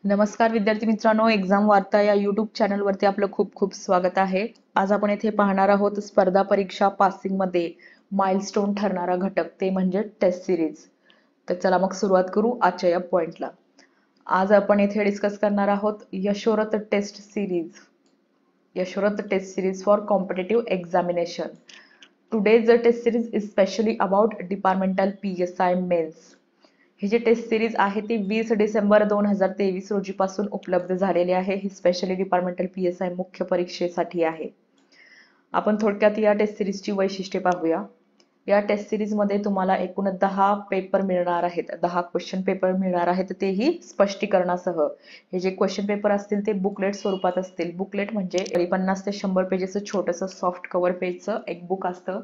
नमस्कार विद्यार्थी मित्रांनो, एक्झाम वार्ता या यूट्यूब चॅनलवरती आपलं खूप खूप स्वागत आहे. आज आपण येथे पाहणार आहोत स्पर्धा परीक्षा पासिंग मध्ये माइलस्टोन ठरणारा घटक ते म्हणजे टेस्ट सिरीज. तर चला मग सुरुवात करू आजच्या या पॉइंटला. आज आपण येथे डिस्कस करणार आहोत Yashorath test series. Yashorath test series for competitive examination. Today's test series is specially about departmental PSI mains. हे जे टेस्ट सिरीज आहे ती 20 डिसेंबर 2023 रोजी पासून उपलब्ध झालेली आहे. ही स्पेशली डिपार्टमेंटल PSI मुख्य परीक्षेसाठी आहे. आपण थोडक्यात या टेस्ट सिरीजची वैशिष्ट्ये पाहूया. या टेस्ट सिरीज मध्ये तुम्हाला एकूण 10 पेपर मिळणार आहेत. 10 क्वेश्चन पेपर मिळणार आहेत, तेही स्पष्टीकरणासह. हे जे क्वेश्चन पेपर असतील ते बुकलेट स्वरूपात असतील. बुकलेट म्हणजे 50 ते 100 पेजेसचं छोटंसं सॉफ्ट कव्हर पेजचं एक बुक असतं.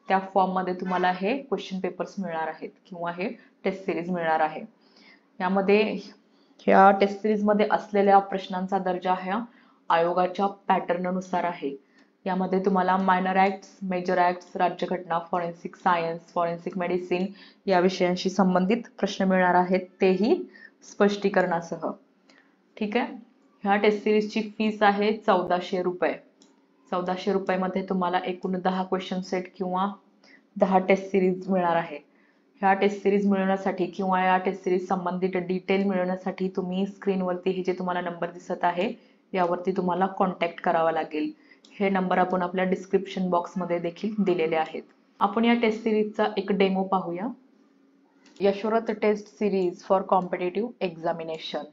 त्या फॉर्म मध्ये तुम्हाला हे क्वेश्चन पेपर्स मिळणार आहेत किंवा हे टेस्ट सिरीज मिळणार आहे. यामध्ये ह्या टेस्ट सिरीज मध्ये असलेल्या प्रश्नांचा दर्जा हा आयोगाच्या पॅटर्न नुसार आहे. यामध्ये तुम्हाला मायनर ऍक्ट्स, मेजर ऍक्ट्स, राज्यघटना, फॉरेन्सिक सायन्स, फॉरेन्सिक मेडिसिन या विषयांशी संबंधित प्रश्न मिळणार आहेत, तेही स्पष्टीकरणासह. ठीक आहे. ह्या टेस्ट सिरीजची फीस आहे 1400 रुपये. 1400 रुपयामध्ये तुम्हाला एकूण 10 क्वेश्चन सेट किंवा 10 टेस्ट सिरीज मिळणार आहे. ह्या टेस्ट सिरीज मिळवण्यासाठी किंवा या टेस्ट सिरीज संबंधित डिटेल मिळवण्यासाठी तुम्ही स्क्रीनवरती हे जे तुम्हाला नंबर दिसत आहे यावरती तुम्हाला कॉन्टॅक्ट करावा लागेल. हे नंबर आपण आपल्या डिस्क्रिप्शन बॉक्समध्ये देखील दिलेले आहेत. आपण या टेस्ट सिरीजचा एक डेमो पाहूया. Yashorath test series for competitive examination.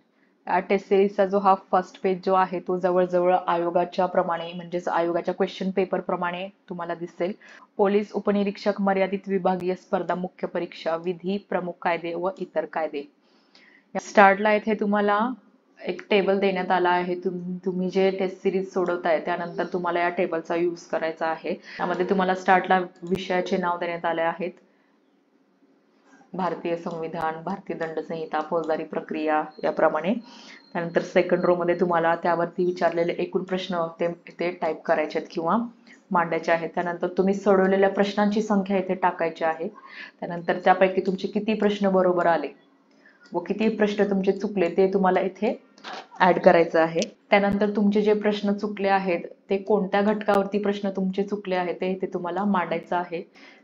या टेस्ट सिरीजचा जो हा फर्स्ट पेज जो आहे तो जवळजवळ आयोगाच्या प्रमाणे म्हणजेच आयोगाच्या क्वेश्चन पेपर प्रमाणे तुम्हाला दिसेल. पोलीस उपनिरीक्षक मर्यादित विभागीय स्पर्धा मुख्य परीक्षा विधी प्रमुख कायदे व इतर कायदे. स्टार्टला इथे तुम्हाला एक टेबल देण्यात आला आहे. तुम्ही जे टेस्ट सिरीज सोडवताय त्यानंतर तुम्हाला या टेबलचा यूज करायचा आहे. यामध्ये तुम्हाला स्टार्टला विषयाचे नाव देण्यात आले आहेत. भारतीय संविधान, भारतीय दंड संहिता, फौजदारी प्रक्रिया याप्रमाणे. त्यानंतर सेकंड रो मध्ये तुम्हाला त्यावरती विचारलेले एकूण प्रश्न ते टाईप करायचे आहेत किंवा मांडायचे आहेत. त्यानंतर तुम्ही सोडवलेल्या प्रश्नांची संख्या इथे टाकायची आहे. त्यानंतर त्यापैकी तुमचे किती प्रश्न बरोबर आले व किती प्रश्न तुमचे चुकले ते तुम्हाला इथे ऍड करायचं आहे. त्यानंतर तुमचे जे प्रश्न चुकले आहेत ते कोणत्या घटकावरती प्रश्न तुमचे चुकले आहेत ते इथे तुम्हाला मांडायचं आहे.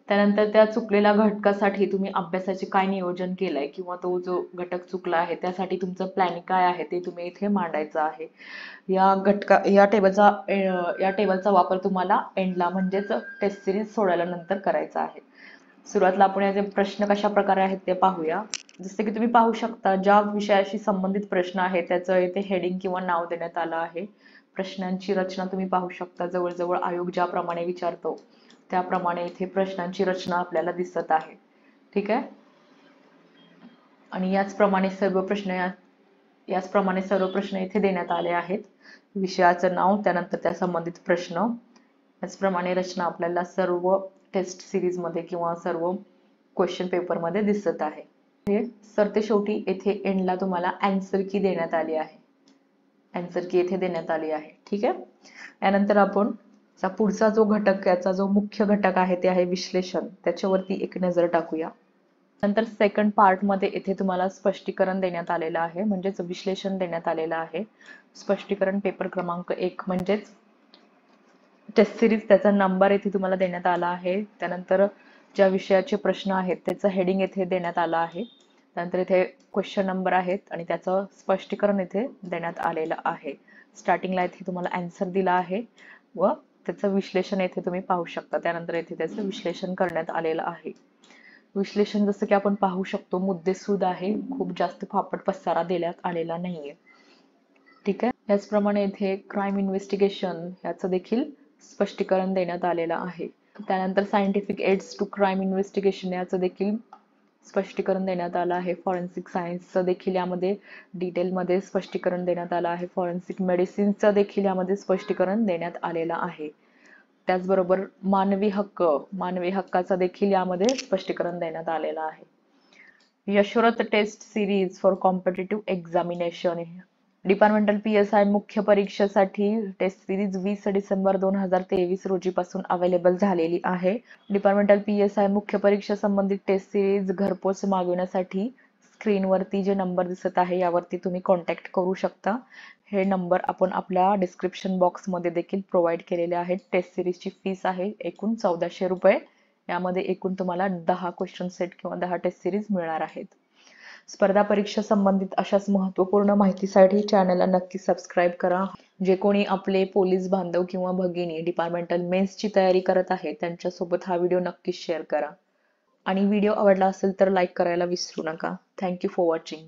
त्यानंतर त्या चुकलेल्या घटकासाठी तुम्ही अभ्यासाचे काय नियोजन केलंय किंवा तो जो घटक चुकला आहे त्यासाठी तुमचं प्लॅनिंग काय आहे ते तुम्ही इथे मांडायचं आहे. या टेबलचा वापर तुम्हाला एंडला म्हणजेच टेस्ट सिरीज सोडवल्या नंतर करायचा आहे. सुरुवातीला आपण याचे प्रश्न कशा प्रकारे आहेत ते पाहूया. जसे की तुम्ही पाहू शकता ज्या विषयाशी संबंधित प्रश्न आहे त्याचं इथे हेडिंग किंवा नाव देण्यात आलं आहे. प्रश्नांची रचना तुम्ही पाहू शकता. जवळजवळ आयोग ज्याप्रमाणे विचारतो त्याप्रमाणे इथे प्रश्नांची रचना आपल्याला दिसत आहे. ठीक आहे. आणि याचप्रमाणे सर्व प्रश्न इथे देण्यात आले आहेत. विषयाचं नाव, त्यानंतर त्या संबंधित प्रश्न, याचप्रमाणे रचना आपल्याला सर्व टेस्ट सिरीज मध्ये किंवा सर्व क्वेश्चन पेपर मध्ये दिसत आहे. सरते शेवटी येथे एंडला तुम्हाला आन्सर की देण्यात आली आहे. आन्सर की येथे देण्यात आली आहे. ठीक आहे. यानंतर आपण पुढचा जो घटक, याचा जो मुख्य घटक आहे ते आहे विश्लेषण. त्याच्यावरती एक नजर टाकूया. नंतर सेकंड पार्ट मध्ये इथे तुम्हाला स्पष्टीकरण देण्यात आलेलं आहे, म्हणजेच विश्लेषण देण्यात आलेलं आहे. स्पष्टीकरण पेपर क्रमांक 1 म्हणजेच टेस्ट सिरीज, त्याचा नंबर इथे तुम्हाला देण्यात आला आहे. त्यानंतर ज्या विषयाचे प्रश्न आहेत त्याचं हेडिंग इथे देण्यात आलं आहे. त्यानंतर इथे क्वेश्चन नंबर आहेत आणि त्याचं स्पष्टीकरण इथे देण्यात आलेलं आहे. स्टार्टिंगला इथे तुम्हाला आन्सर दिला आहे व त्याचं विश्लेषण येथे तुम्ही पाहू शकता. त्यानंतर येथे त्याचं विश्लेषण करण्यात आलेलं आहे. विश्लेषण जसं की आपण पाहू शकतो मुद्देसूद आहे, खूप जास्त फापट पसारा देण्यात आलेला नाहीये. ठीक आहे. याचप्रमाणे इथे क्राईम इन्व्हेस्टिगेशन याचं देखील स्पष्टीकरण देण्यात आलेलं आहे. त्यानंतर scientific aids to crime investigation याचं देखील स्पष्टीकरण देण्यात आलं आहे. फॉरेन्सिक सायन्सचं देखील यामध्ये डिटेलमध्ये स्पष्टीकरण देण्यात आलं आहे. फॉरेन्सिक मेडिसिनचं देखील यामध्ये स्पष्टीकरण देण्यात आलेलं आहे. त्याचबरोबर मानवी हक्काचं देखील यामध्ये स्पष्टीकरण देण्यात आलेलं आहे. Yashorath test series for competitive examination. Departmental PSI मुख्य परीक्षेसाठी टेस्ट सिरीज 20 डिसेंबर 2023 रोजी पासून अवेलेबल झालेली आहे. डिपार्टमेंटल PSI मुख्य परीक्षा संबंधित टेस्ट सिरीज घरपोच मागवण्यासाठी स्क्रीनवरती जे नंबर दिसत आहे यावरती तुम्ही कॉन्टॅक्ट करू शकता. हे नंबर आपण आपल्या डिस्क्रिप्शन बॉक्समध्ये देखील प्रोव्हाइड केलेले आहेत. टेस्ट सिरीजची फीस आहे एकूण 1400 रुपये. यामध्ये एकूण तुम्हाला 10 क्वेश्चन सेट किंवा 10 टेस्ट सिरीज मिळणार आहेत. स्पर्धा परीक्षा संबंधित अशाच महत्त्वपूर्ण माहितीसाठी चॅनलला नक्की सबस्क्राईब करा. जे कोणी आपले पोलीस बांधव किंवा भगिनी डिपार्टमेंटल मेन्सची तयारी करत आहे त्यांच्यासोबत हा व्हिडिओ नक्कीच शेअर करा. आणि व्हिडिओ आवडला असेल तर लाईक करायला विसरू नका. Thank you for watching.